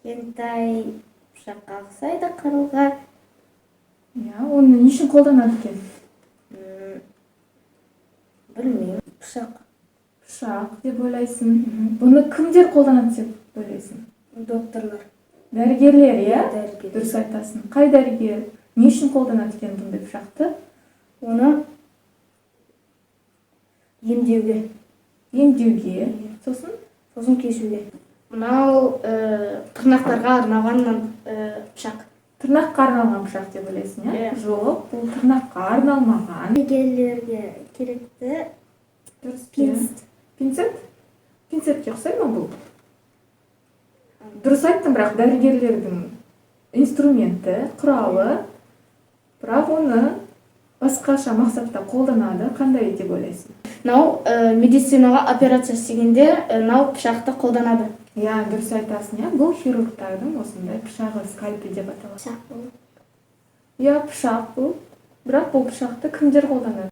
кентай пышакка аксайда карылга. Оны не үшін қолданады екен? Билбейм. Пышак. Пышақ деп ойлайсың. Бұны кімдер қолданады деп ойлайсың? Докторлор. Дәрігерлер, иә? Дәрігерлер. Дұрыс айтасың. Қай дәрігер? Не үшін қолданады екен бұндай пышақты? Оны емдеуге. Емдеуге. Сосын Кесүүгө. Мынау тырнактарга арналган пышак. Тырнаққа арналған пышақ деп ойлайсың, иә? Иә. Жоқ, бұл тырнаққа арналмаған. Дәрігерлерге керекті Дұрыс. пинцет. Пинцет? Пинцетке ұқсай ма бұл? Дұрыс айттың, бірақ дәрігерлердің инструменті, құралы, бірақ оны басқаша мақсатта қолданады. Қандай деп ойлайсың? Мынау медицинага операция істегенде мынау пышакты колдонады. Иә, дұрыс айтасың, иә? Бұл хирургтардың осындай пышағы скальпель деп аталады. Пышак бул. Иә, пышақ бұл. Бірақ бұл пышақты кімдер қолданады?